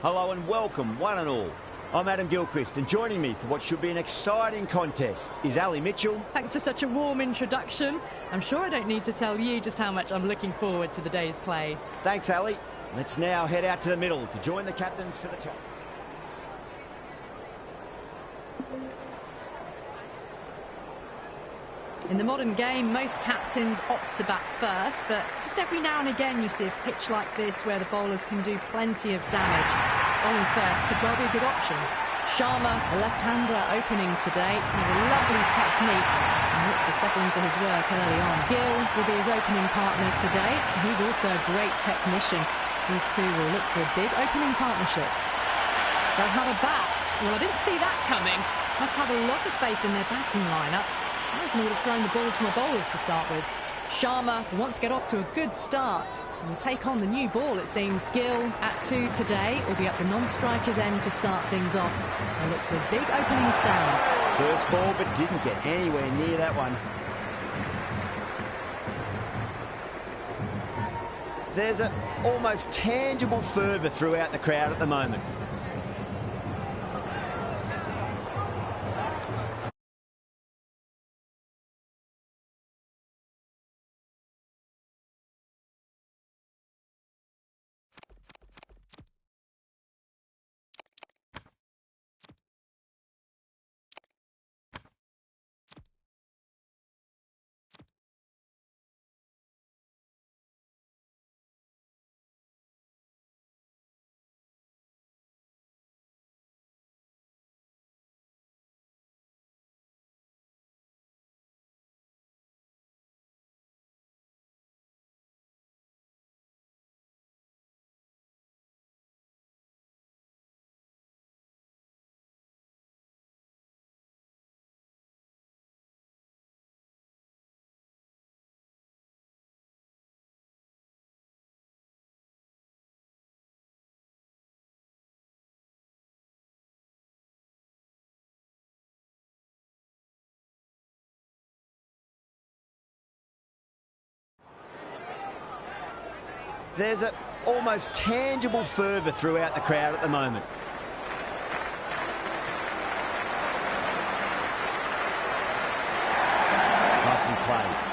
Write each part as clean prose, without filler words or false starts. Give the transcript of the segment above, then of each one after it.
Hello and welcome, one and all. I'm Adam Gilchrist, and joining me for what should be an exciting contest is Ali Mitchell. Thanks for such a warm introduction. I'm sure I don't need to tell you just how much I'm looking forward to the day's play. Thanks, Ali. Let's now head out to the middle to join the captains for the toss. In the modern game, most captains opt to bat first, but just every now and again you see a pitch like this where the bowlers can do plenty of damage. Bowling first could well be a good option. Sharma, the left-hander opening today, has a lovely technique and looked to settle into his work early on. Gill will be his opening partner today. He's also a great technician. These two will look for a big opening partnership. They'll have a bat. Well, I didn't see that coming. Must have a lot of faith in their batting lineup. I reckon I would have thrown the ball to my bowlers to start with. Sharma will want to get off to a good start and take on the new ball, it seems. Gill at 2 today will be at the non-striker's end to start things off. They'll look for a big opening stand. First ball, but didn't get anywhere near that one. There's an almost tangible fervour throughout the crowd at the moment. There's an almost tangible fervour throughout the crowd at the moment. Nicely played.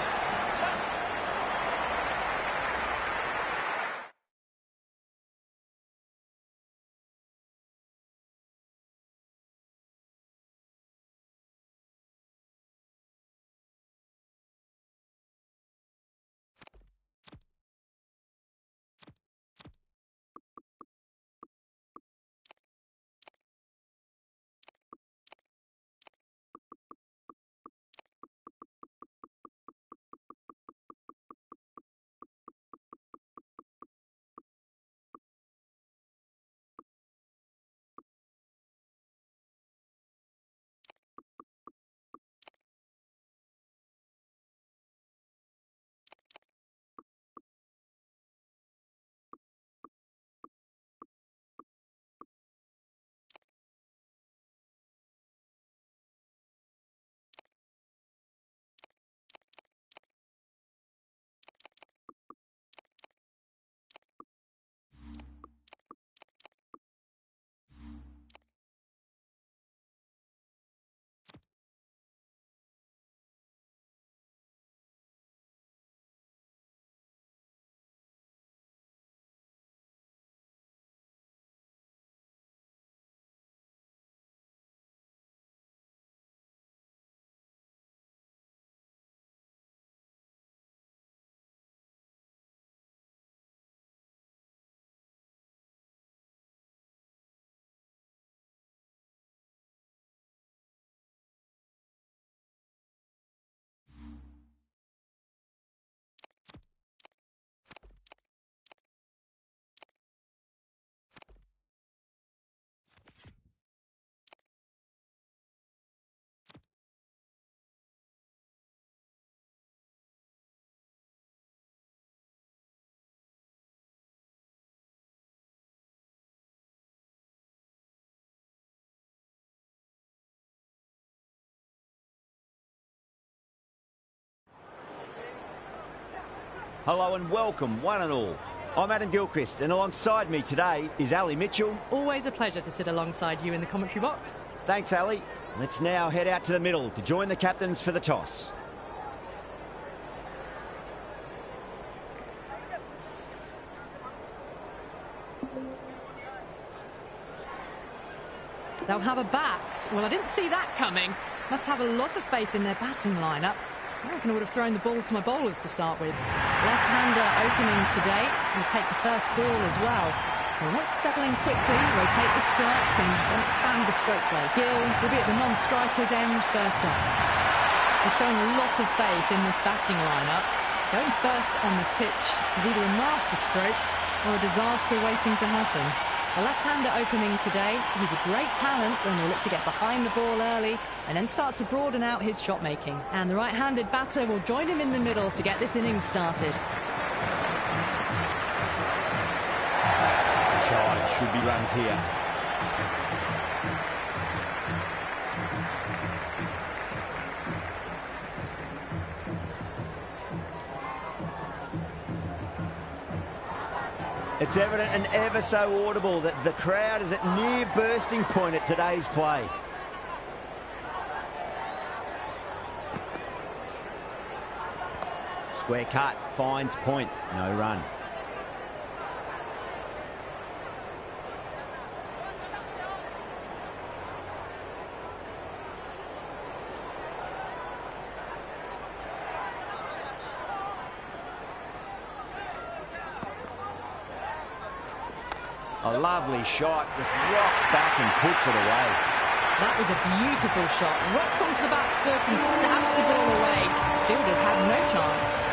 Hello and welcome, one and all. I'm Adam Gilchrist, and alongside me today is Ali Mitchell. Always a pleasure to sit alongside you in the commentary box. Thanks, Ali. Let's now head out to the middle to join the captains for the toss. They'll have a bat. Well, I didn't see that coming. Must have a lot of faith in their batting lineup. I reckon I would have thrown the ball to my bowlers to start with. Left-hander opening today. Will take the first ball as well. Well, once settling quickly, rotate the strike and then expand the stroke play. Gill will be at the non-striker's end first up. They're showing a lot of faith in this batting lineup. Going first on this pitch is either a masterstroke or a disaster waiting to happen. The left-hander opening today, he's a great talent and will look to get behind the ball early and then start to broaden out his shot making. And the right-handed batter will join him in the middle to get this innings started. Shot, should be runs here. It's evident and ever so audible that the crowd is at near bursting point at today's play. Square cut, finds point, no run. A lovely shot, just rocks back and puts it away. That was a beautiful shot. Rocks onto the back foot and stabs the ball away. Fielders had no chance.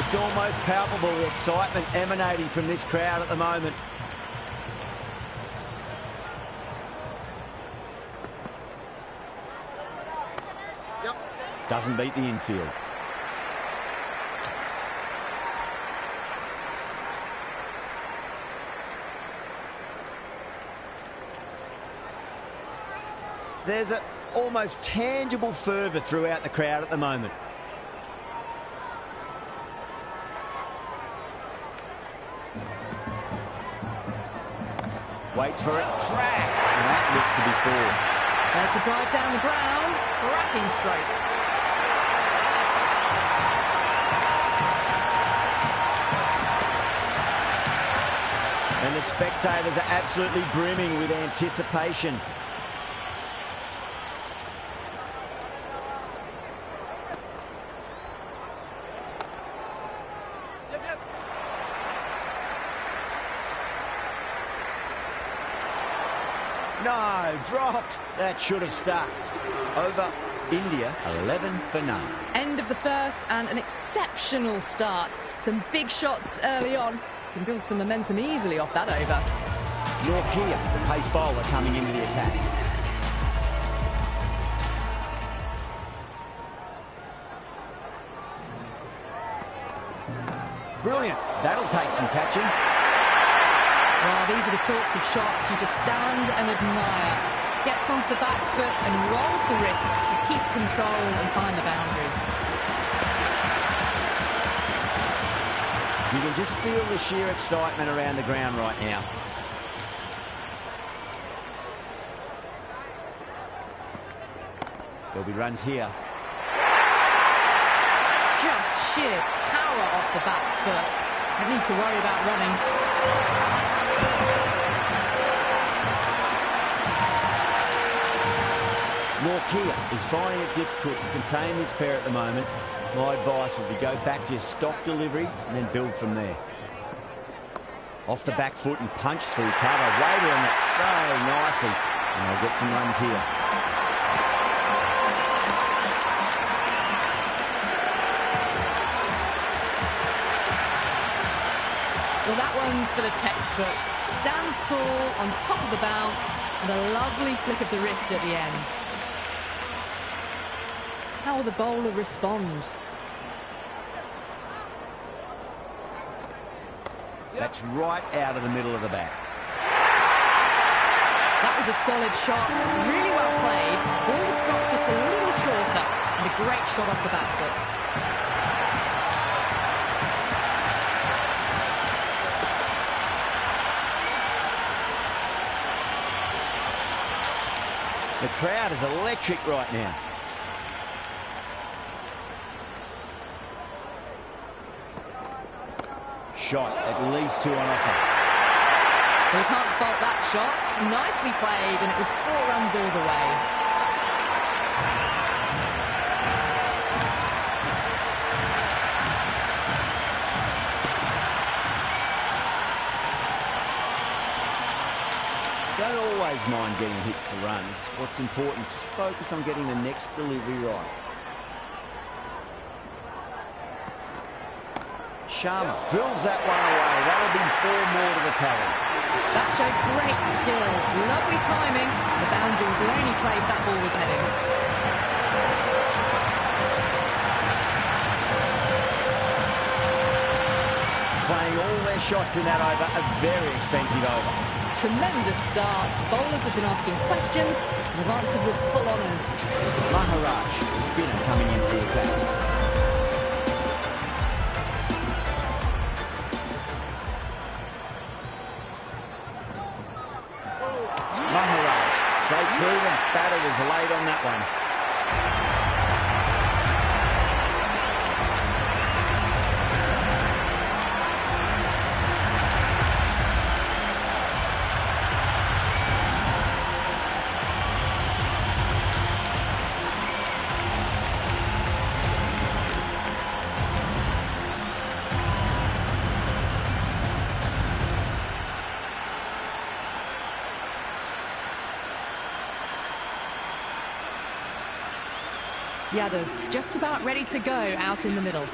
It's almost palpable, the excitement emanating from this crowd at the moment. Doesn't beat the infield. There's an almost tangible fervour throughout the crowd at the moment. Waits for it. Track. And that looks to be four. There's the drive down the ground. Cracking stroke. And the spectators are absolutely brimming with anticipation. No, dropped. That should have stuck. Over India, 11 for none. End of the first and an exceptional start. Some big shots early on. Can build some momentum easily off that over. Norkia, the pace bowler, coming into the attack. Brilliant. That'll take some catching. Well, these are the sorts of shots you just stand and admire. Gets onto the back foot and rolls the wrists to keep control and find the boundary. You can just feel the sheer excitement around the ground right now. There'll be runs here. Just sheer power off the back foot. Don't need to worry about running. Norkia is finding it difficult to contain this pair at the moment. My advice would be go back to your stock delivery and then build from there. Off the back foot and punch through cover. Wader on that so nicely. And they'll get some runs here. Well, that one's for the textbook. Stands tall on top of the bounce and a lovely flick of the wrist at the end. How will the bowler respond? That's right out of the middle of the bat. That was a solid shot, really well played. Ball was dropped just a little shorter, and a great shot off the back foot. The crowd is electric right now. Shot, at least 2 on offer. Well, you can't fault that shot. Nicely played, and it was 4 runs all the way. Don't always mind getting hit for runs. What's important, just focus on getting the next delivery right. Sharma drills that one away. That'll be 4 more to the tally. That showed great skill. Lovely timing. The boundary was the only place that ball was heading. Playing all their shots in that over, a very expensive over. Tremendous start. Bowlers have been asking questions and have answered with full honours. Maharaj, the spinner, coming into the attack. Maharaj, straight through them. Batter was late on that one. Yadav just about ready to go out in the middle.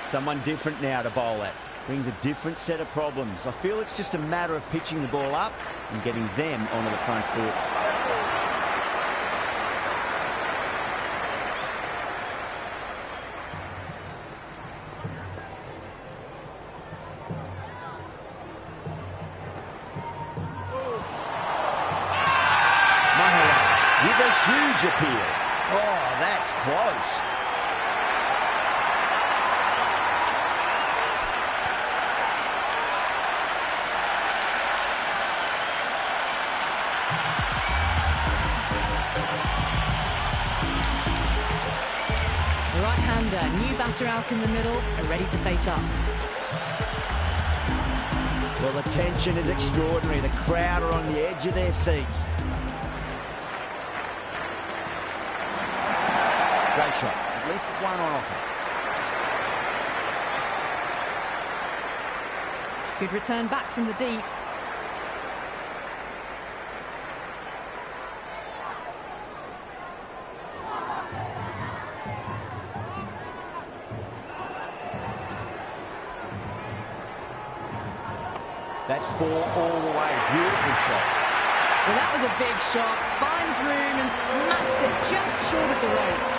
Someone different now to bowl at. Brings a different set of problems. I feel it's just a matter of pitching the ball up and getting them onto the front foot. Maharaj with a huge appeal. Oh, that's close. The right-hander, new batter out in the middle, are ready to face up. Well, the tension is extraordinary. The crowd are on the edge of their seats. Great shot. At least 1 on offer. Good return back from the deep. That's 4 all the way. Beautiful shot. Well, that was a big shot. Finds room and smacks it just short of the rope.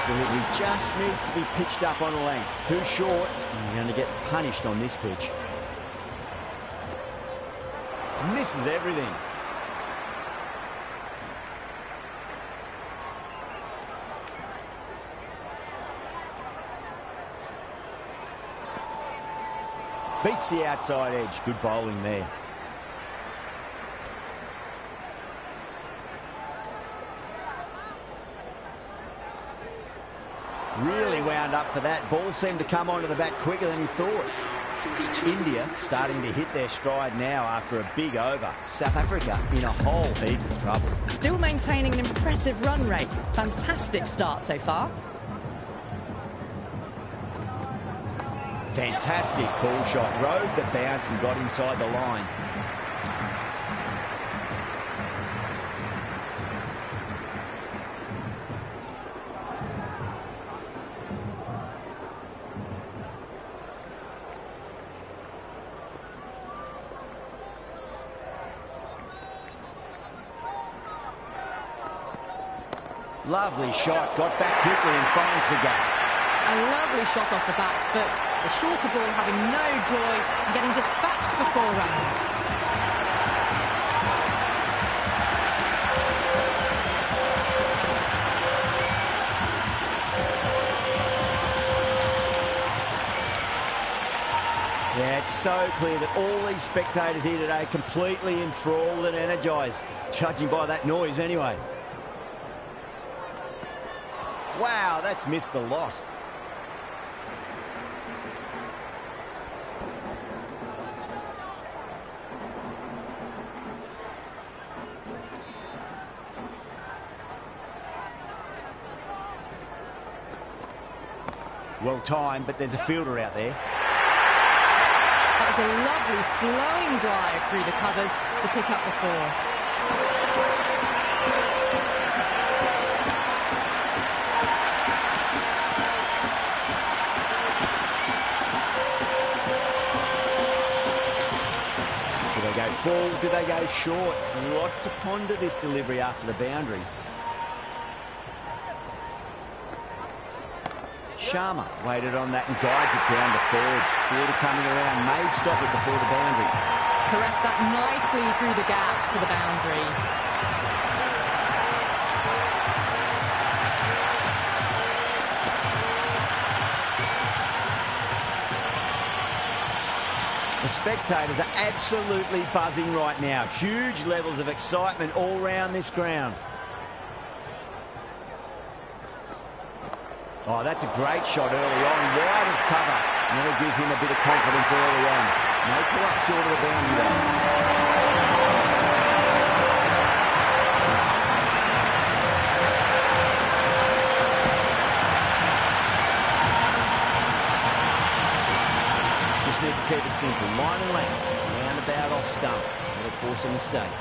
Delivery just needs to be pitched up on a length. Too short, and you're going to get punished on this pitch. Misses everything. Beats the outside edge. Good bowling there. Really wound up for that. Ball seemed to come onto the bat quicker than he thought. India starting to hit their stride now after a big over. South Africa in a whole heap of trouble. Still maintaining an impressive run rate. Fantastic start so far. Fantastic ball shot. Rode the bounce and got inside the line. Lovely shot, got back quickly and finds the gap. A lovely shot off the back foot. The shorter ball having no joy and getting dispatched for 4 runs. Yeah, it's so clear that all these spectators here today are completely enthralled and energised, judging by that noise anyway. Wow, that's missed a lot. Well timed, but there's a fielder out there. That was a lovely flowing drive through the covers to pick up the 4. Do they go full? Do they go short? A lot to ponder this delivery after the boundary. Sharma waited on that and guides it down to 3rd. Fielder coming around, may stop it before the boundary. Caressed that nicely through the gap to the boundary. The spectators are absolutely buzzing right now. Huge levels of excitement all round this ground. Oh, that's a great shot early on, wide of cover. And that'll give him a bit of confidence early on. No pull up short of the boundary though. Just need to keep it simple. Line and length, roundabout off stump. That'll force a mistake.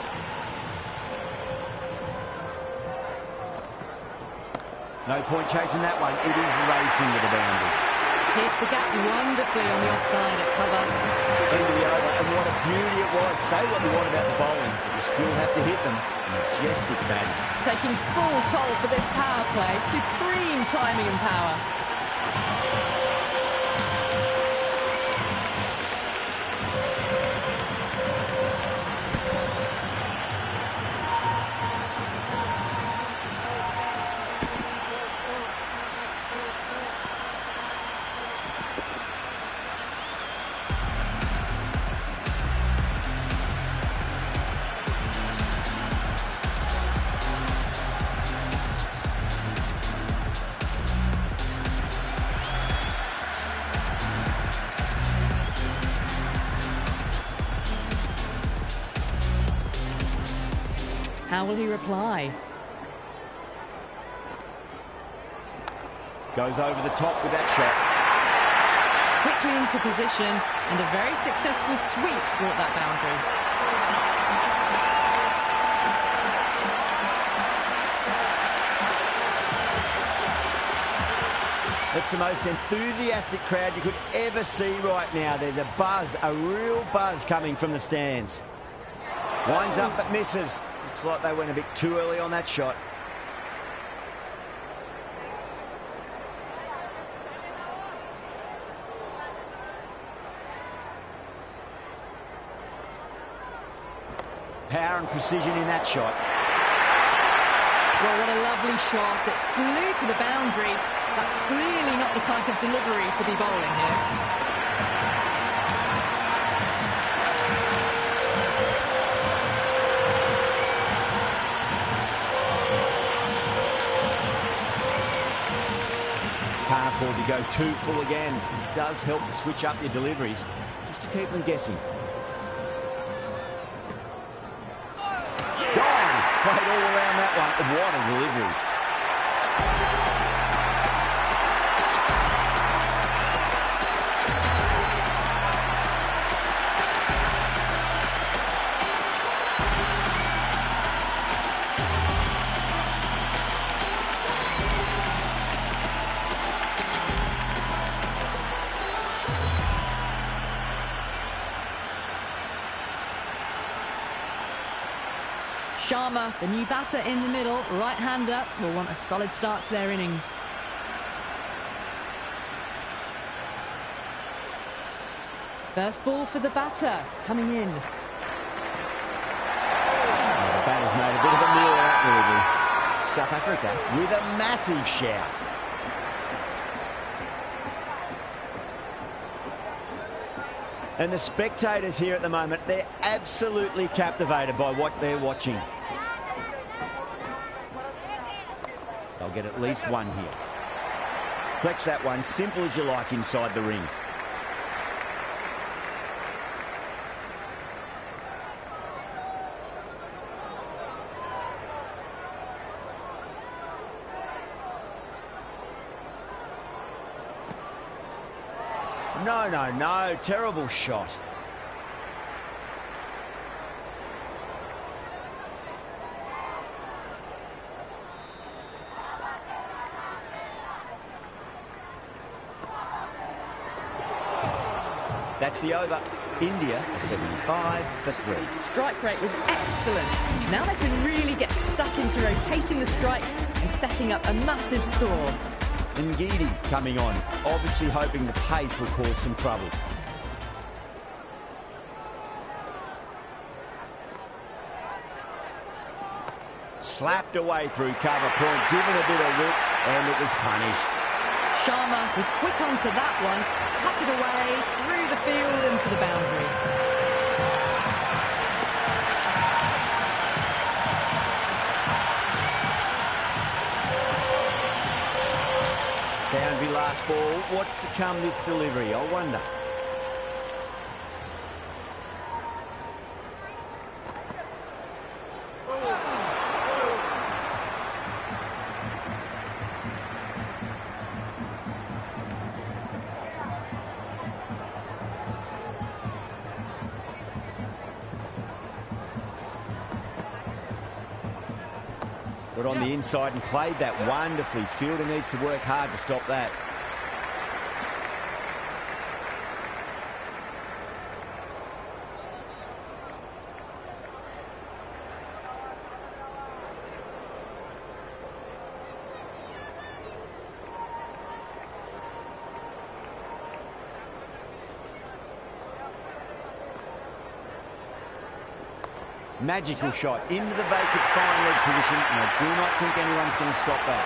No point chasing that one. It is racing to the boundary. Pierced the gap wonderfully on the offside at cover. End of the over, and what a beauty it was. Say what you want about the bowling, but you still have to hit them. Majestic batting. Taking full toll for this power play. Supreme timing and power. How will he reply? Goes over the top with that shot. Quickly into position, and a very successful sweep brought that boundary. It's the most enthusiastic crowd you could ever see right now. There's a buzz, a real buzz coming from the stands. Winds up but misses. Looks like they went a bit too early on that shot. Power and precision in that shot. Well, what a lovely shot. It flew to the boundary. That's clearly not the type of delivery to be bowling here. Can't afford to go too full again. It does help to switch up your deliveries, just to keep them guessing. Gone! Played all around that one. What a delivery. Sharma, the new batter in the middle, right-hander, will want a solid start to their innings. First ball for the batter, coming in. The batter's made a bit of a meal of that delivery. South Africa with a massive shout. And the spectators here at the moment, they're absolutely captivated by what they're watching. They'll get at least one here. Collects that one, simple as you like, inside the ring. No, terrible shot. That's the over. India, 75 for 3. Strike rate was excellent. Now they can really get stuck into rotating the strike and setting up a massive score. Ngidi coming on, obviously hoping the pace will cause some trouble. Slapped away through cover point, given a bit of whip, and it was punished. Sharma was quick onto that one, cut it away, through the field into the boundary. Boundary last ball. What's to come this delivery? I wonder. Got on the inside and played that wonderfully. Fielder needs to work hard to stop that. Magical shot into the vacant fine leg position, and I do not think anyone's going to stop that.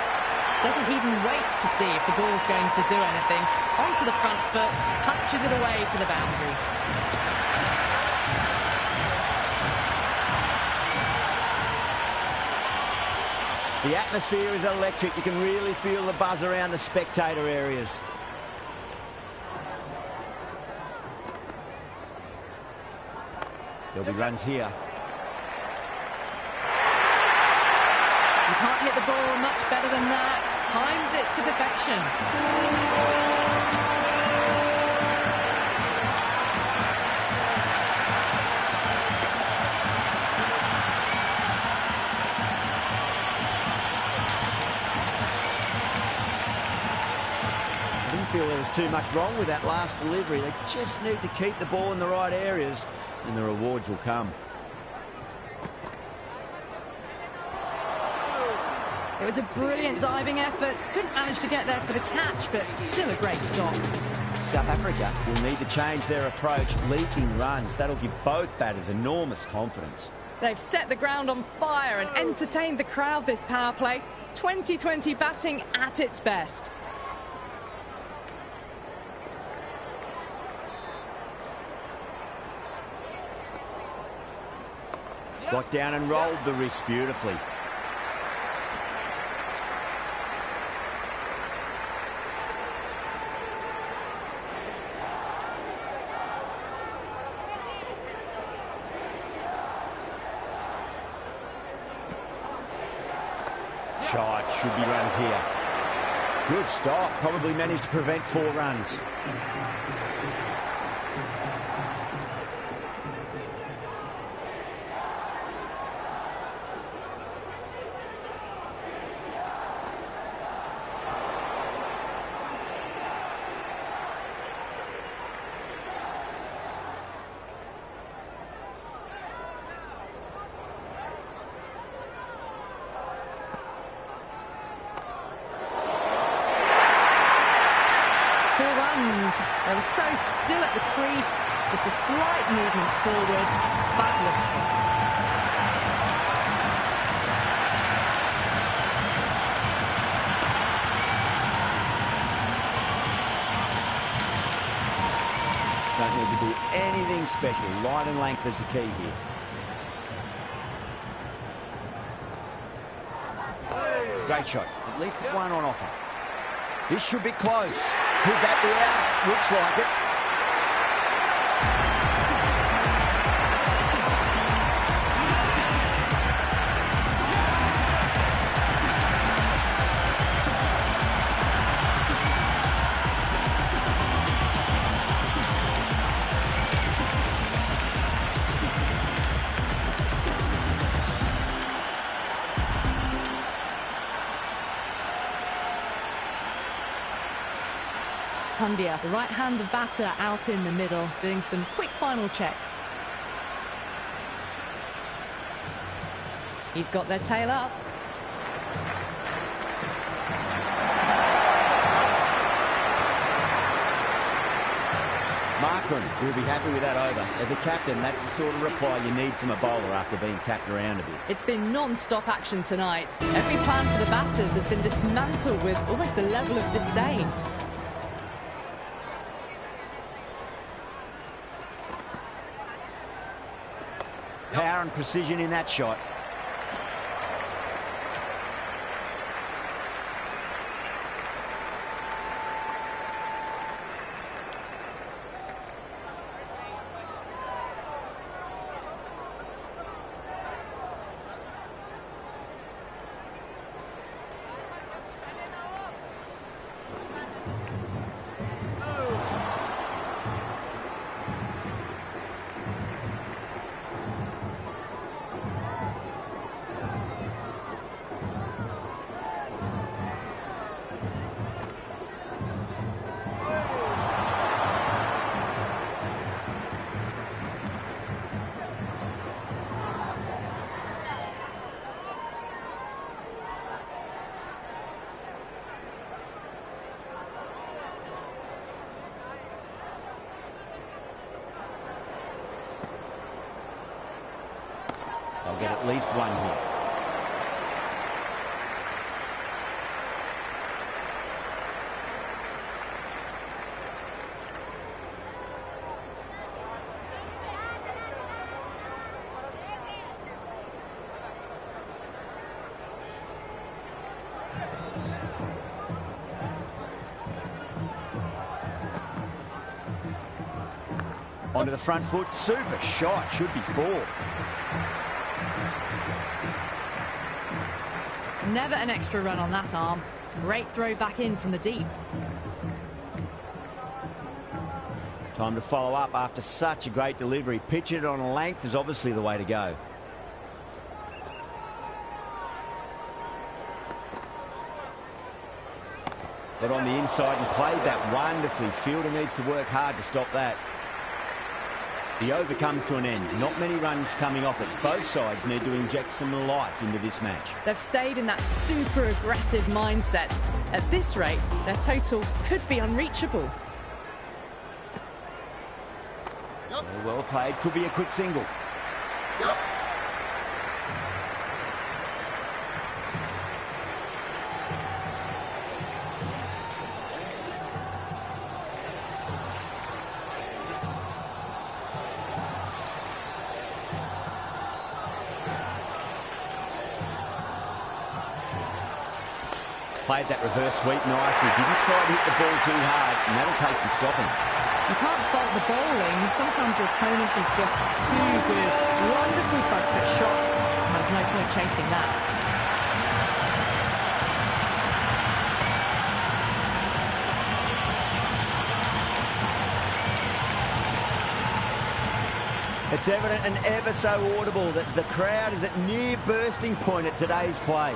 Doesn't even wait to see if the ball's going to do anything. Onto the front foot, punches it away to the boundary. The atmosphere is electric. You can really feel the buzz around the spectator areas. There'll be runs here. You can't hit the ball much better than that. Timed it to perfection. I didn't feel there was too much wrong with that last delivery. They just need to keep the ball in the right areas, and the rewards will come. It was a brilliant diving effort. Couldn't manage to get there for the catch, but still a great stop. South Africa will need to change their approach, leaking runs. That'll give both batters enormous confidence. They've set the ground on fire and entertained the crowd this power play. 2020 batting at its best. Got down and rolled the wrist beautifully. Shot, should be runs here. Good stop, probably managed to prevent 4 runs. They were so still at the crease, Just a slight movement forward. Fabulous shot. Don't need to do anything special. Line and length is the key here. Great shot. At least one on offer. This should be close. Could that be out? Looks like it. The right-handed batter out in the middle, doing some quick final checks. He's got their tail up. Markram will be happy with that over. As a captain, that's the sort of reply you need from a bowler after being tapped around a bit. It's been non-stop action tonight. Every plan for the batters has been dismantled with almost a level of disdain. Power and precision in that shot. I'll get at least one here. Onto the front foot, super shot, should be four. Never an extra run on that arm. Great throw back in from the deep. Time to follow up after such a great delivery. Pitch it on a length is obviously the way to go. Got on the inside and played that wonderfully. Fielder needs to work hard to stop that. The over comes to an end. Not many runs coming off it. Both sides need to inject some life into this match. They've stayed in that super aggressive mindset. At this rate, their total could be unreachable. Very well played. Could be a quick single. Played that reverse sweep nicely. Didn't try to hit the ball too hard, and that'll take some stopping. You can't fault the bowling. Sometimes your opponent is just too good. Wonderful front foot shot. There's no point chasing that. It's evident and ever so audible that the crowd is at near bursting point at today's play.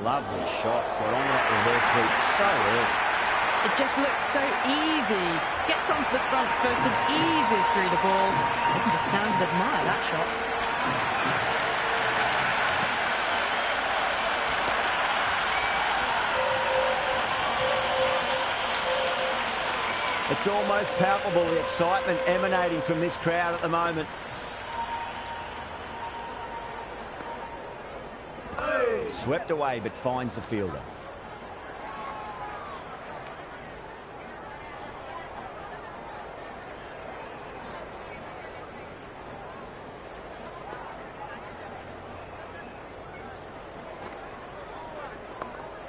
Lovely shot. Got on that reverse sweep so early. It just looks so easy. Gets onto the front foot and eases through the ball. You can just stand and admire that shot. It's almost palpable, the excitement emanating from this crowd at the moment. Swept away, but finds the fielder.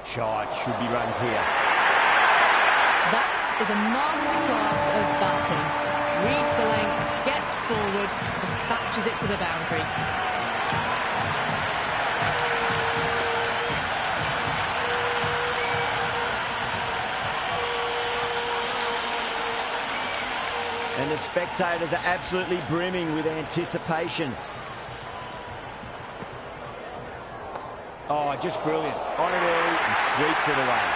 Shot, should be runs here. That is a masterclass of batting. Reads the length, gets forward, dispatches it to the boundary. And the spectators are absolutely brimming with anticipation. Oh, just brilliant. On it early and sweeps it away.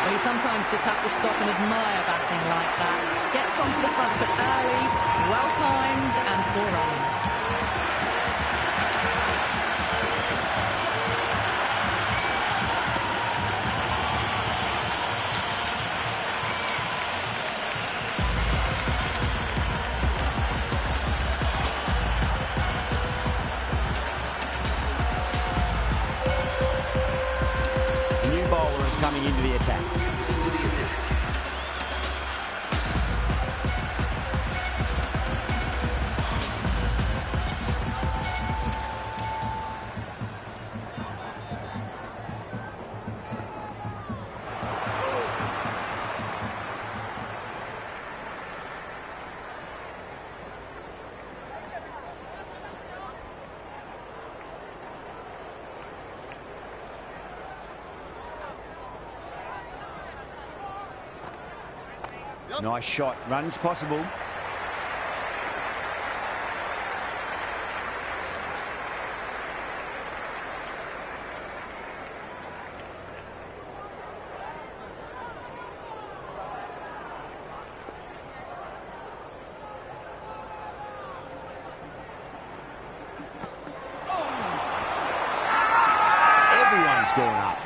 Well, you sometimes just have to stop and admire batting like that. Gets onto the front foot early, well-timed, and 4 runs. Coming into the attack. Nice shot. Runs possible. Everyone's going up.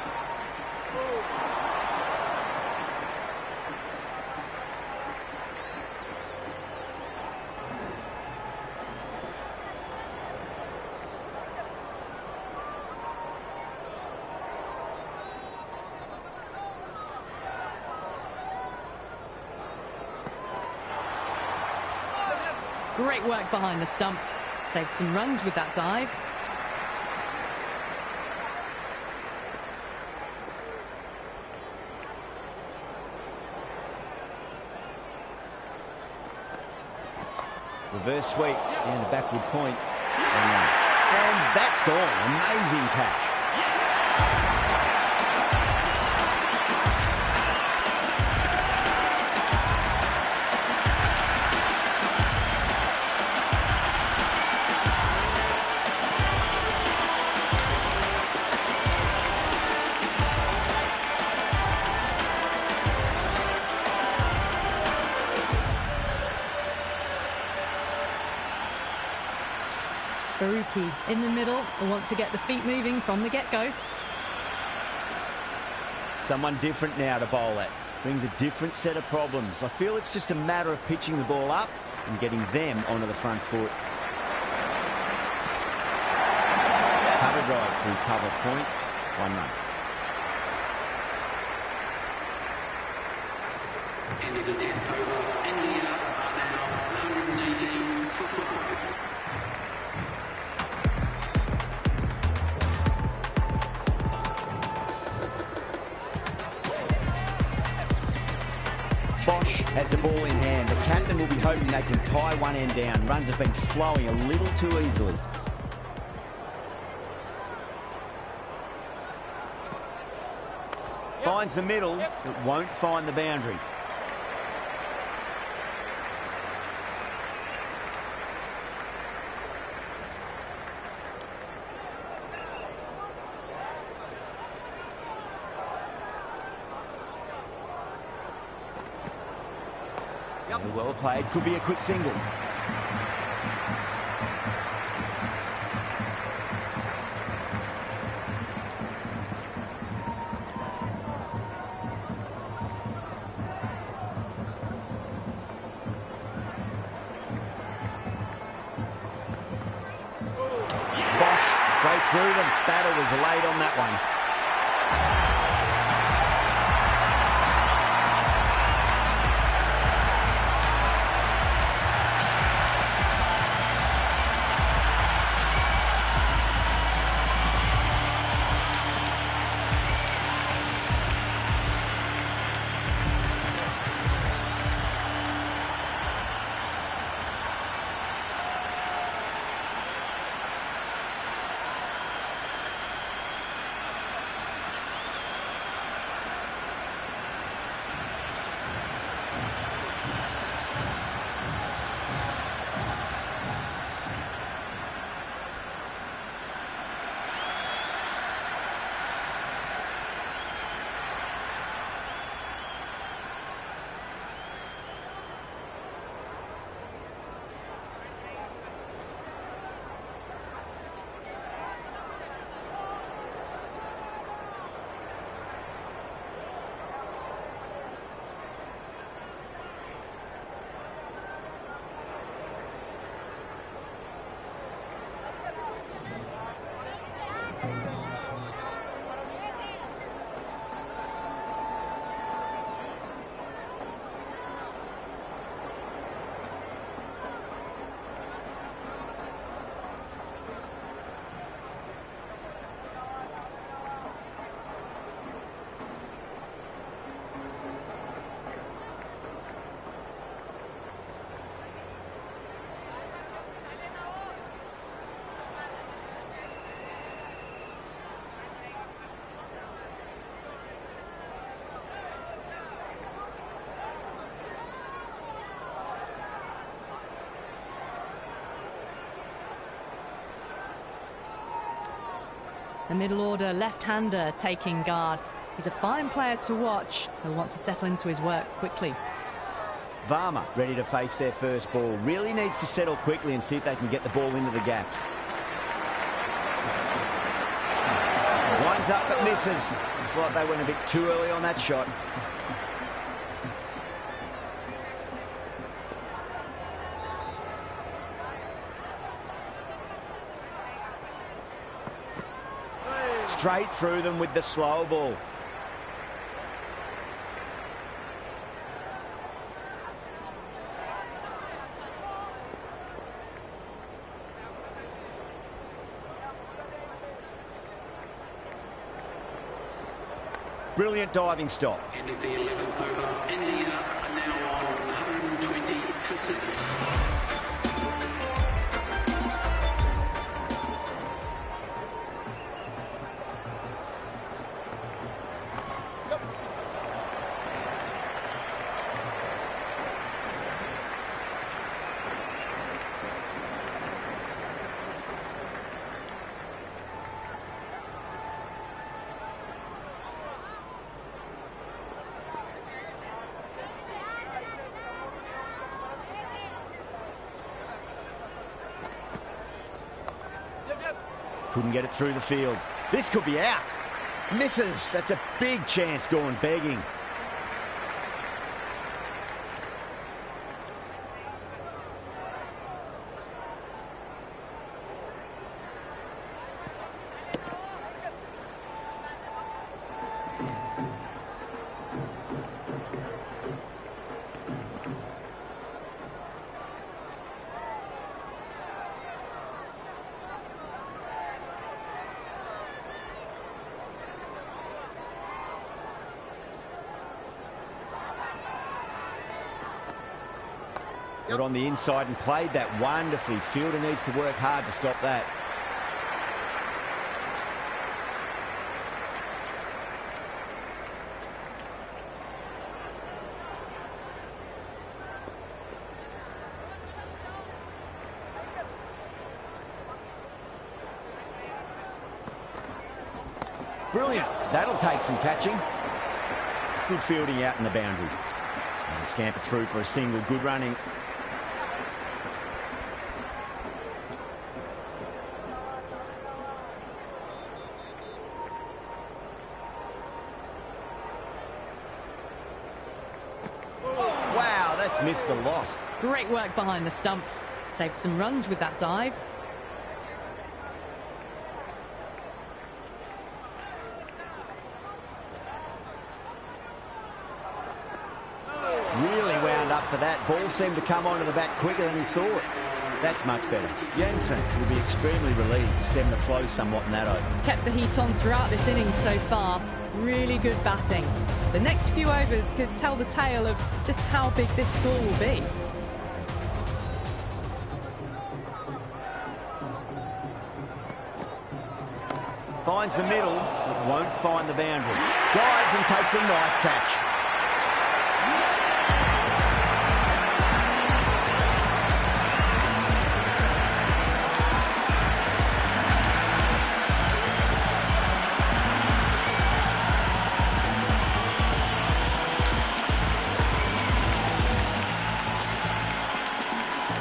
Great work behind the stumps. Saved some runs with that dive. Reverse sweep down to backward point. And that's gone. Amazing catch. Baruki in the middle will want to get the feet moving from the get-go. Someone different now to bowl at. Brings a different set of problems. I feel it's just a matter of pitching the ball up and getting them onto the front foot. Cover drive through cover point. 1 run. End of the 10th over. India are now 118 for 5. Bosch has the ball in hand. The captain will be hoping they can tie one end down. Runs have been flowing a little too easily. Finds the middle, but won't find the boundary. Well played. Could be a quick single. Straight through them. Battle was late on that one. The middle order left-hander taking guard. He's a fine player to watch. He'll want to settle into his work quickly. Varma ready to face their first ball. Really needs to settle quickly and see if they can get the ball into the gaps. Winds up but misses. Looks like they went a bit too early on that shot. Straight through them with the slow ball. Brilliant diving stop. End of the 11th over. India are now on 120 for 6. Couldn't get it through the field. This could be out. Misses. That's a big chance going begging. Got on the inside and played that wonderfully. Fielder needs to work hard to stop that. Brilliant. That'll take some catching. Good fielding out in the boundary. Scamper through for a single. Good running. Wow, that's missed a lot. Great work behind the stumps. Saved some runs with that dive. Really wound up for that. Ball seemed to come onto the bat quicker than he thought. That's much better. Jensen will be extremely relieved to stem the flow somewhat in that over. Kept the heat on throughout this innings so far. Really good batting. The next few overs could tell the tale of just how big this score will be. Finds the middle, but won't find the boundary. Dives and takes a nice catch.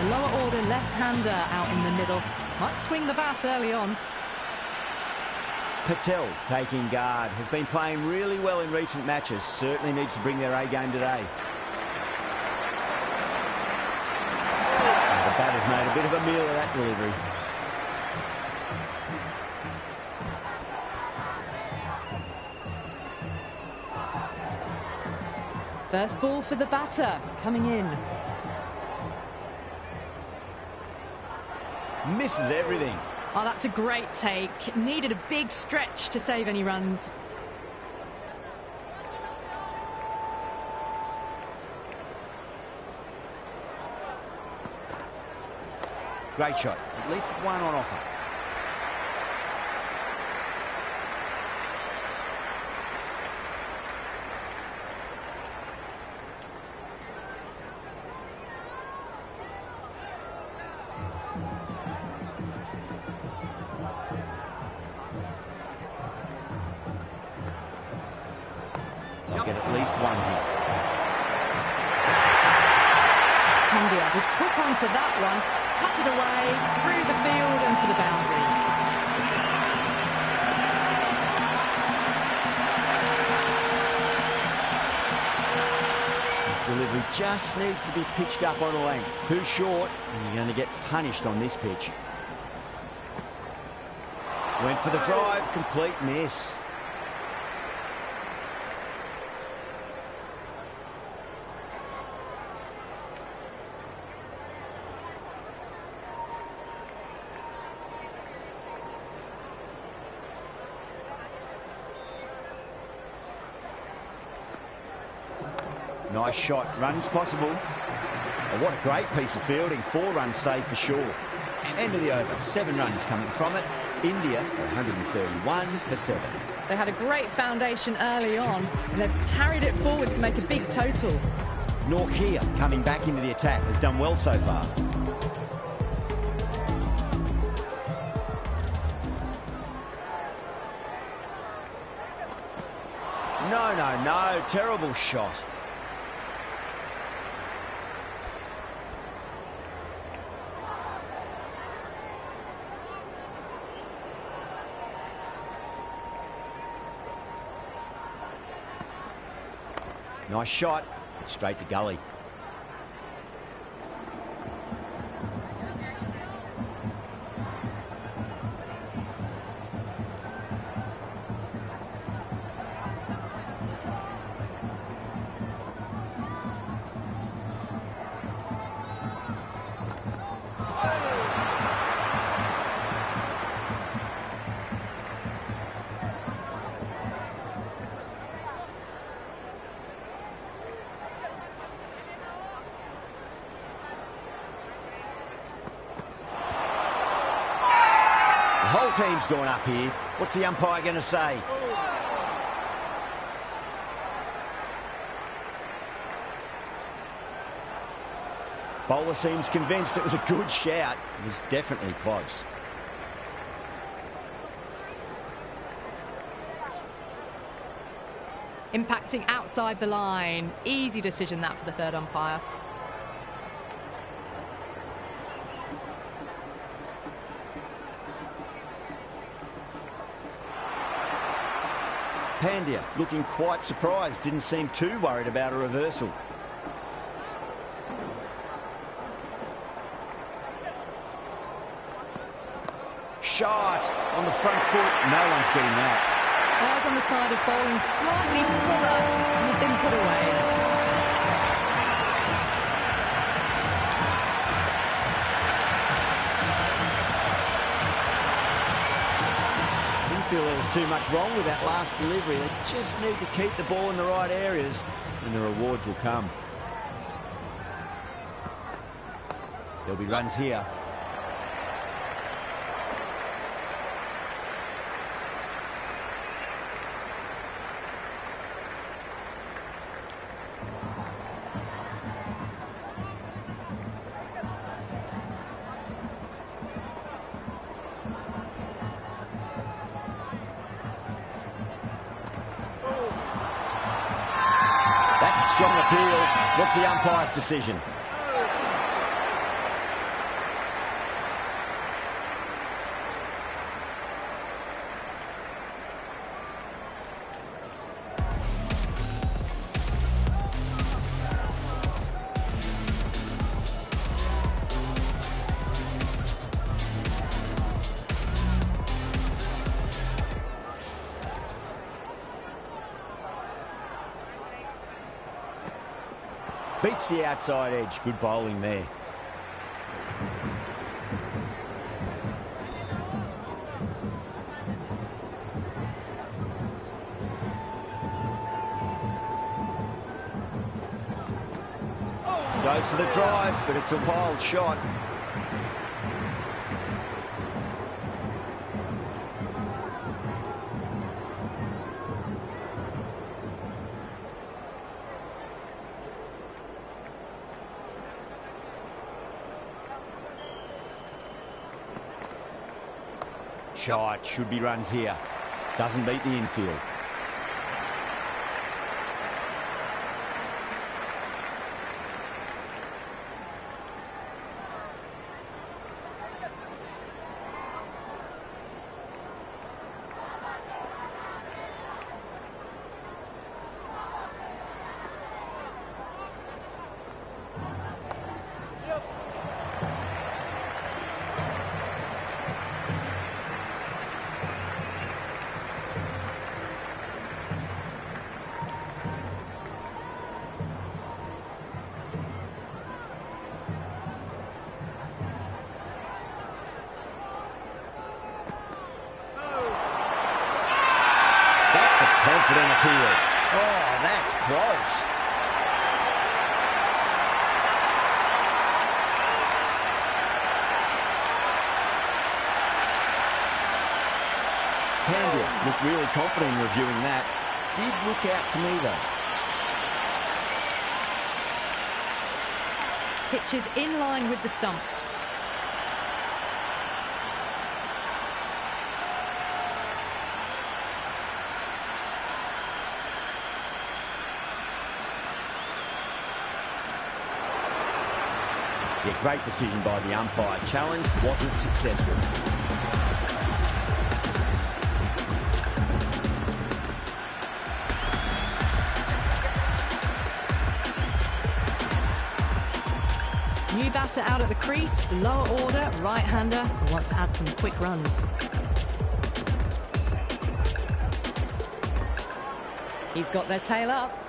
A lower order left-hander out in the middle. Might swing the bat early on. Patel taking guard. Has been playing really well in recent matches. Certainly needs to bring their A game today. The batter's made a bit of a meal of that delivery. First ball for the batter, coming in. Misses everything. Oh, that's a great take. Needed a big stretch to save any runs. Great shot. At least one on offer. They'll get at least one here. India was quick onto that one, cut it away, through the field and to the boundary. This delivery just needs to be pitched up on a length. Too short, and you're going to get punished on this pitch. Went for the drive, complete miss. Nice shot, runs possible. Oh, what a great piece of fielding. 4 runs saved for sure. End of the over, 7 runs coming from it. India 131 for 7. They had a great foundation early on and they've carried it forward to make a big total. Norkia coming back into the attack, has done well so far. No, terrible shot. Nice shot, straight to gully. The whole team's going up here. What's the umpire going to say? Bowler seems convinced it was a good shout. It was definitely close. Impacting outside the line. Easy decision that for the third umpire. Pandya looking quite surprised, didn't seem too worried about a reversal. Shot on the front foot, no one's getting that. Eyes on the side of bowling slightly fuller and had been put away. Feel there was too much wrong with that last delivery. They just need to keep the ball in the right areas and the rewards will come. There'll be runs here. Strong appeal. What's the umpire's decision? Beats the outside edge. Good bowling there. Goes for the drive, but it's a wild shot. Shot, should be runs here. Doesn't beat the infield. Confident appeal. Oh, that's close. Pandya looked really confident in reviewing that. Did look out to me, though. Pitch is in line with the stumps. Yeah, great decision by the umpire. Challenge wasn't successful. New batter out at the crease, lower order, right-hander, who want to add some quick runs. He's got their tail up.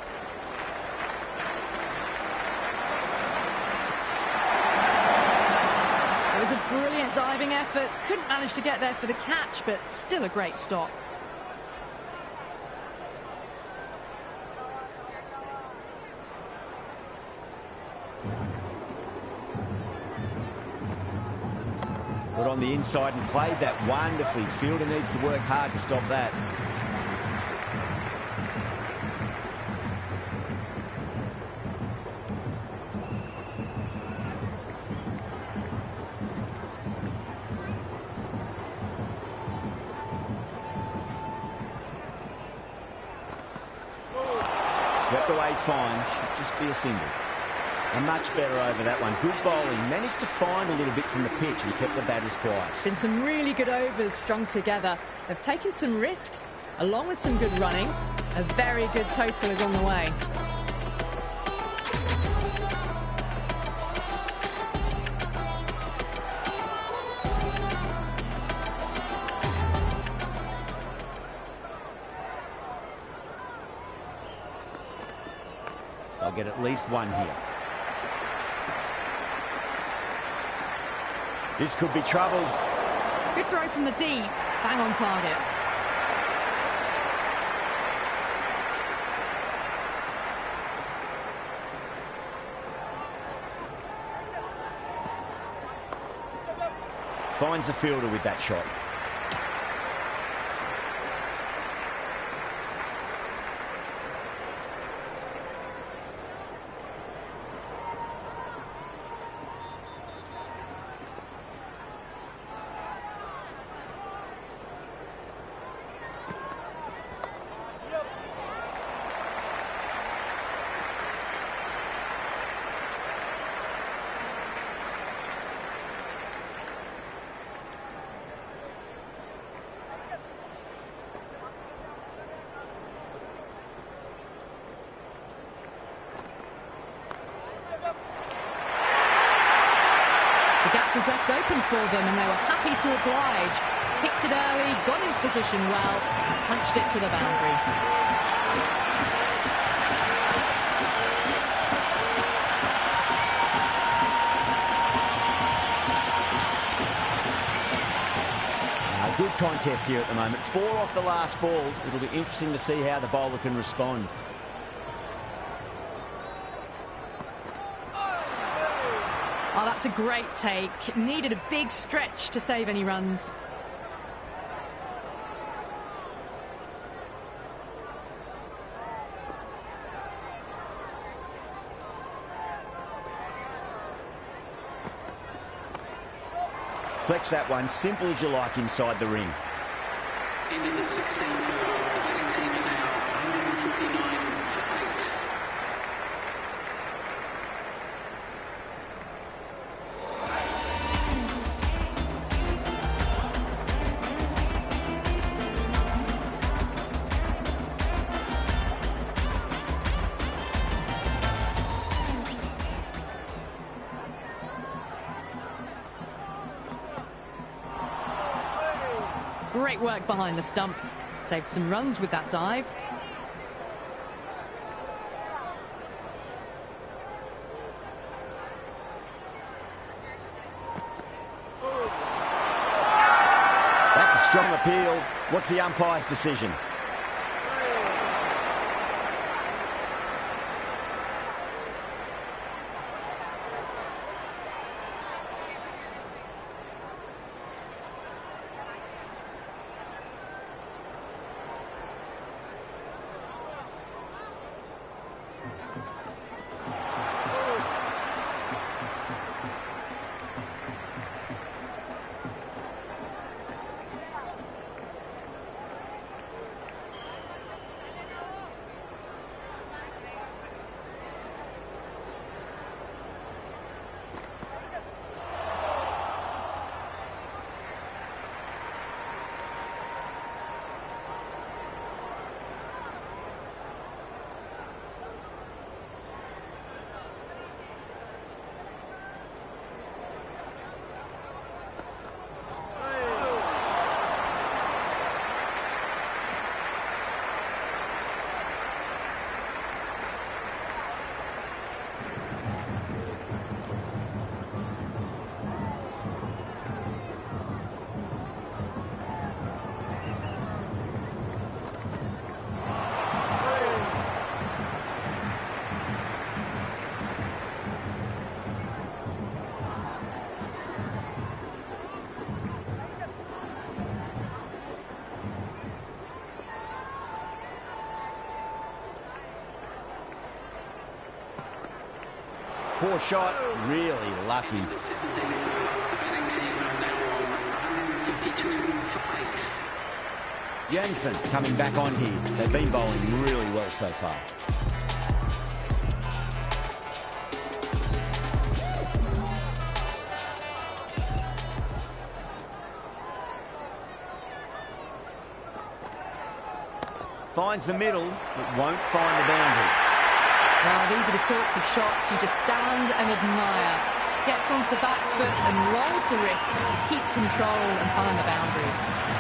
It was a brilliant diving effort. Couldn't manage to get there for the catch, but still a great stop. Got on the inside and played that wonderfully. Fielder needs to work hard to stop that. swept away fine. Should just be a single. And much better over that one. Good bowling. Managed to find a little bit from the pitch and kept the batters quiet. Been some really good overs strung together. They've taken some risks, along with some good running. A very good total is on the way. They'll get at least one here. This could be trouble. Good throw from the deep. Bang on target. Finds the fielder with that shot. The gap was left open for them and they were happy to oblige. Picked it early, got into position well, punched it to the boundary. Good contest here at the moment. 4 off the last ball. It'll be interesting to see how the bowler can respond. Oh, that's a great take. Needed a big stretch to save any runs. Flex that one, simple as you like inside the ring. Into the 16th over, the batting team are now 159 for 8. Great work behind the stumps. Saved some runs with that dive. That's a strong appeal. What's the umpire's decision? Poor shot, really lucky. The 17th over, the batting team are now on 152 for 8. Jansen coming back on here. They've been bowling really well so far. Finds the middle, but won't find the boundary. Well, these are the sorts of shots you just stand and admire. Gets onto the back foot and rolls the wrists to keep control and find the boundary.